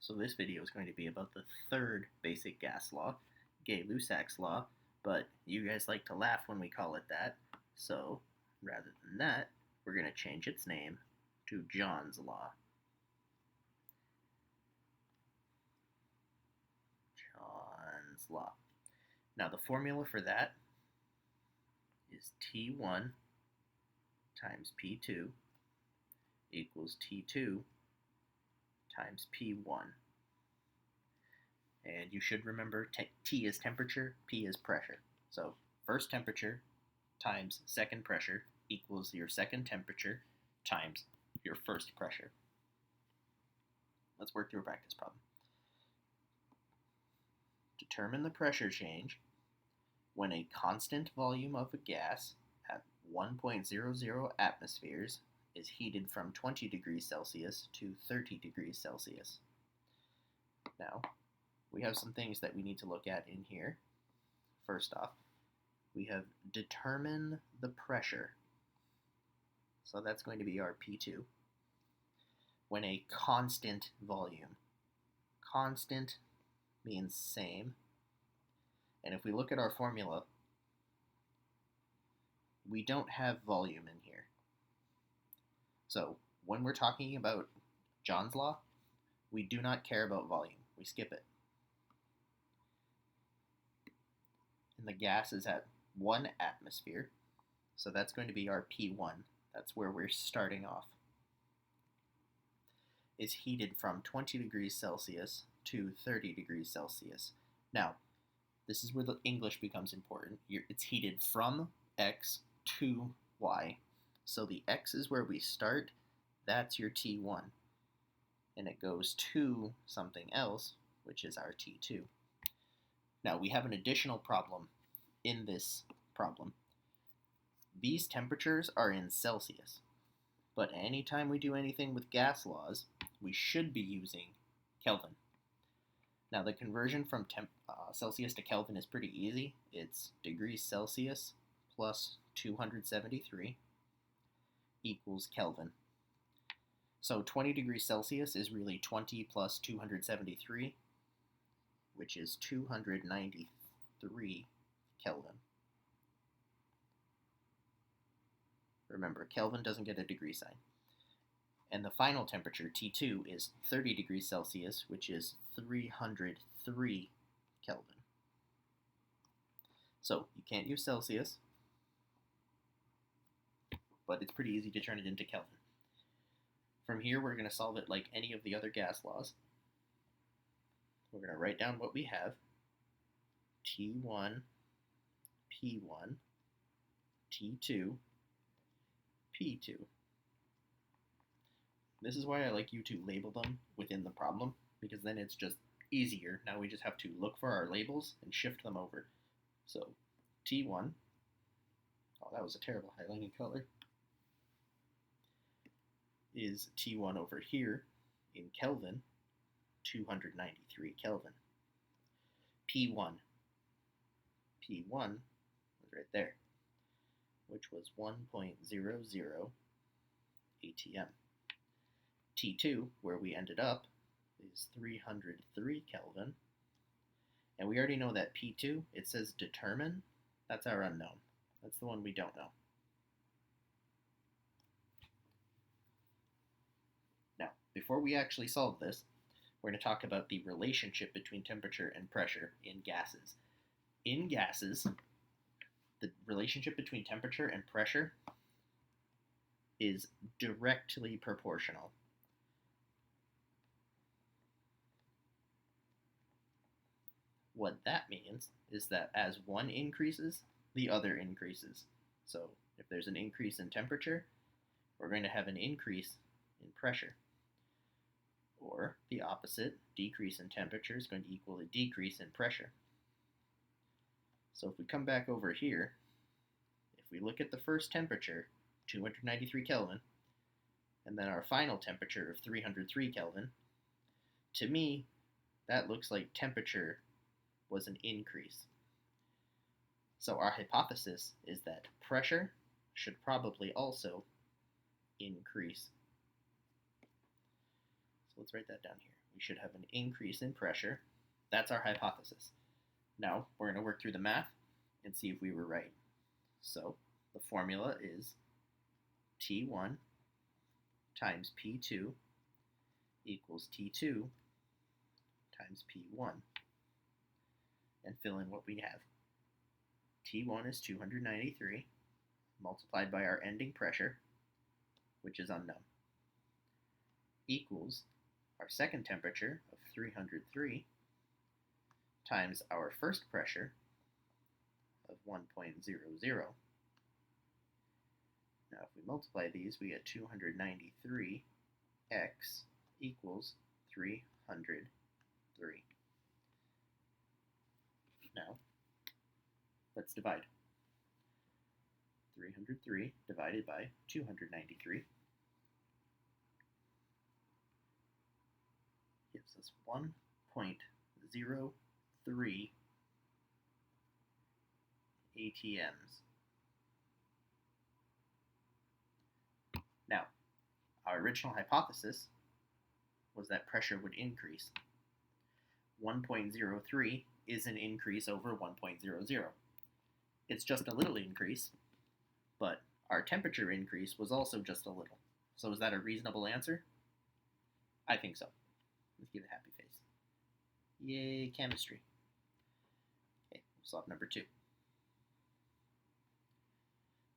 So this video is going to be about the third basic gas law, Gay-Lussac's law, but you guys like to laugh when we call it that, so rather than that, we're going to change its name to John's law. John's law. Now the formula for that is T1 times P2 equals T2 times P1. And you should remember T is temperature, P is pressure. So first temperature times second pressure equals your second temperature times your first pressure. Let's work through a practice problem. Determine the pressure change when a constant volume of a gas at 1.00 atmospheres is heated from 20 degrees Celsius to 30 degrees Celsius. Now, we have some things that we need to look at in here. First off, we have determine the pressure. So that's going to be our P2. When a constant volume. Constant means same. And if we look at our formula, we don't have volume in here. So when we're talking about John's law, we do not care about volume. We skip it. And the gas is at 1 atmosphere, so that's going to be our P1. That's where we're starting off. Is heated from 20 degrees Celsius to 30 degrees Celsius. Now, this is where the English becomes important. It's heated from X to Y. So the X is where we start. That's your T1. And it goes to something else, which is our T2. Now, we have an additional problem in this problem. These temperatures are in Celsius. But anytime we do anything with gas laws, we should be using Kelvin. Now, the conversion from Celsius to Kelvin is pretty easy. It's degrees Celsius plus 273 equals Kelvin. So 20 degrees Celsius is really 20 plus 273, which is 293 Kelvin. Remember, Kelvin doesn't get a degree sign. And the final temperature, T2, is 30 degrees Celsius, which is 303 Kelvin. So you can't use Celsius, but it's pretty easy to turn it into Kelvin. From here, we're going to solve it like any of the other gas laws. We're going to write down what we have. T1, P1, T2, P2. This is why I like you to label them within the problem, because then it's just easier. Now we just have to look for our labels and shift them over. So T1, oh, that was a terrible highlighting color, is T1 over here in Kelvin, 293 Kelvin. P1 was right there, which was 1.00 ATM. T2, where we ended up, is 303 Kelvin. And we already know that P2, it says determine. That's our unknown. That's the one we don't know. Now, before we actually solve this, we're going to talk about the relationship between temperature and pressure in gases. In gases, the relationship between temperature and pressure is directly proportional. What that means is that as one increases, the other increases. So if there's an increase in temperature, we're going to have an increase in pressure. Or the opposite, decrease in temperature is going to equal a decrease in pressure. So if we come back over here, if we look at the first temperature, 293 Kelvin, and then our final temperature of 303 Kelvin, to me, that looks like temperature was an increase. So our hypothesis is that pressure should probably also increase. So let's write that down here. We should have an increase in pressure. That's our hypothesis. Now, we're going to work through the math and see if we were right. So, the formula is T1 times P2 equals T2 times P1. And fill in what we have. T1 is 293 multiplied by our ending pressure, which is unknown, equals our second temperature of 303 times our first pressure of 1.00. Now if we multiply these, we get 293x equals 303. Now, let's divide. 303 divided by 293 gives us 1.03 ATMs. Now, our original hypothesis was that pressure would increase. 1.03 is an increase over 1.00. It's just a little increase, but our temperature increase was also just a little. So is that a reasonable answer? I think so. Let's give a happy face. Yay, chemistry. Okay, we'll solve number 2.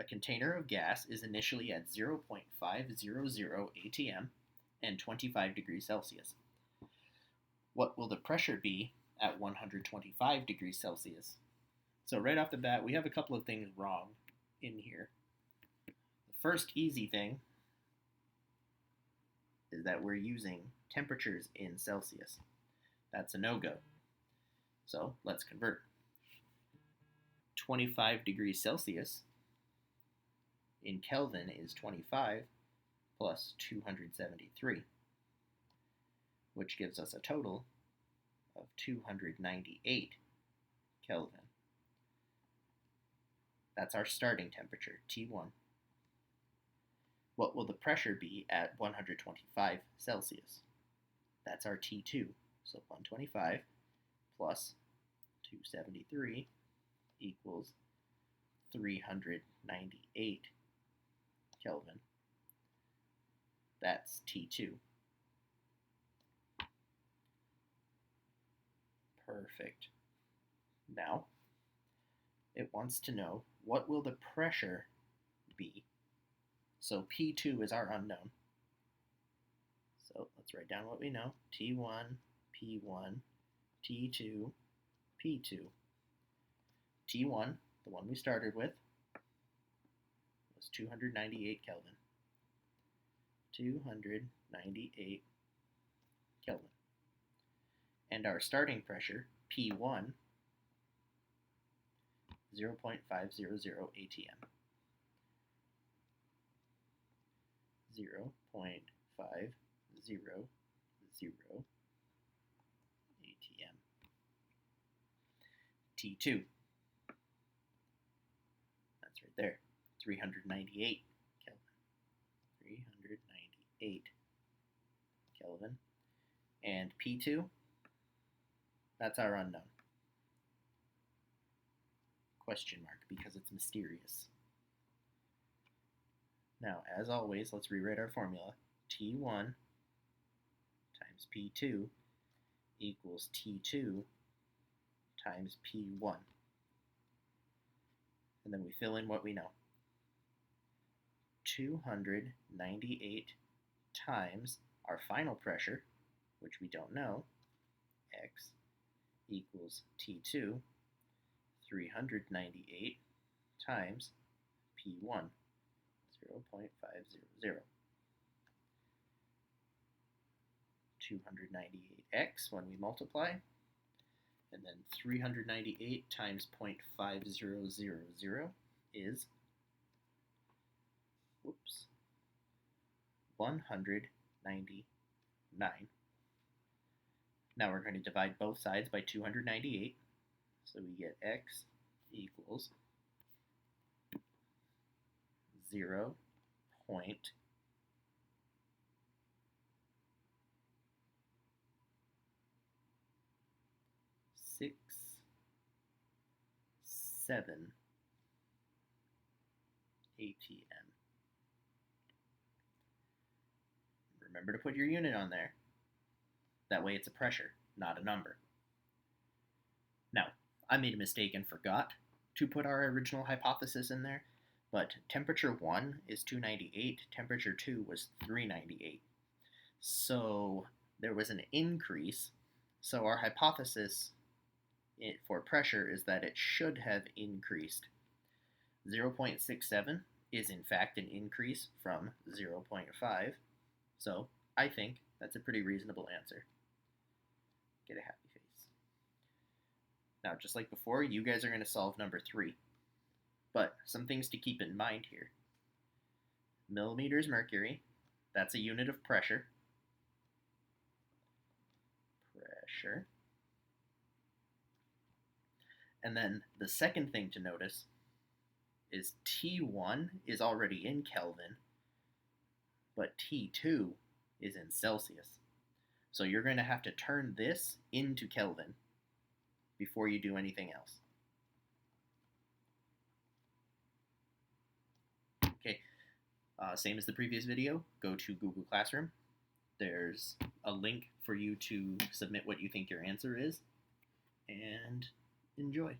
A container of gas is initially at 0.500 atm and 25 degrees Celsius. What will the pressure be at 125 degrees Celsius? So right off the bat, we have a couple of things wrong in here. The first easy thing is that we're using temperatures in Celsius. That's a no-go. So let's convert. 25 degrees Celsius in Kelvin is 25 plus 273, which gives us a total of 298 Kelvin. That's our starting temperature, T1. What will the pressure be at 125 Celsius? That's our T2. So 125 plus 273 equals 398 Kelvin. That's T2. Perfect. Now, it wants to know what will the pressure be. So P2 is our unknown. So let's write down what we know. T1, P1, T2, P2. T1, the one we started with, was 298 Kelvin. 298 Kelvin. And our starting pressure, P1, 0.500 atm. 0.500 atm. T2, that's right there, 398 Kelvin. 398 Kelvin. And P2, that's our unknown. Question mark, because it's mysterious. Now, as always, let's rewrite our formula. T1 times P2 equals T2 times P1. And then we fill in what we know. 298 times our final pressure, which we don't know, X, equals T2, 398 times P1, 0.500. 298x when we multiply, and then 398 times 0.5000 is 199. Now we're going to divide both sides by 298, so we get x equals 0.5000. ATM. Remember to put your unit on there. That way it's a pressure, not a number. Now, I made a mistake and forgot to put our original hypothesis in there, but temperature 1 is 298, temperature 2 was 398. So there was an increase, so our hypothesis for pressure is that it should have increased. 0.67 is in fact an increase from 0.5, so I think that's a pretty reasonable answer. Get a happy face. Now, just like before, you guys are going to solve number 3. But some things to keep in mind here. Millimeters mercury, that's a unit of pressure. And then the second thing to notice is T1 is already in Kelvin, but T2 is in Celsius. So you're going to have to turn this into Kelvin before you do anything else. Okay, same as the previous video, go to Google Classroom. There's a link for you to submit what you think your answer is, and enjoy.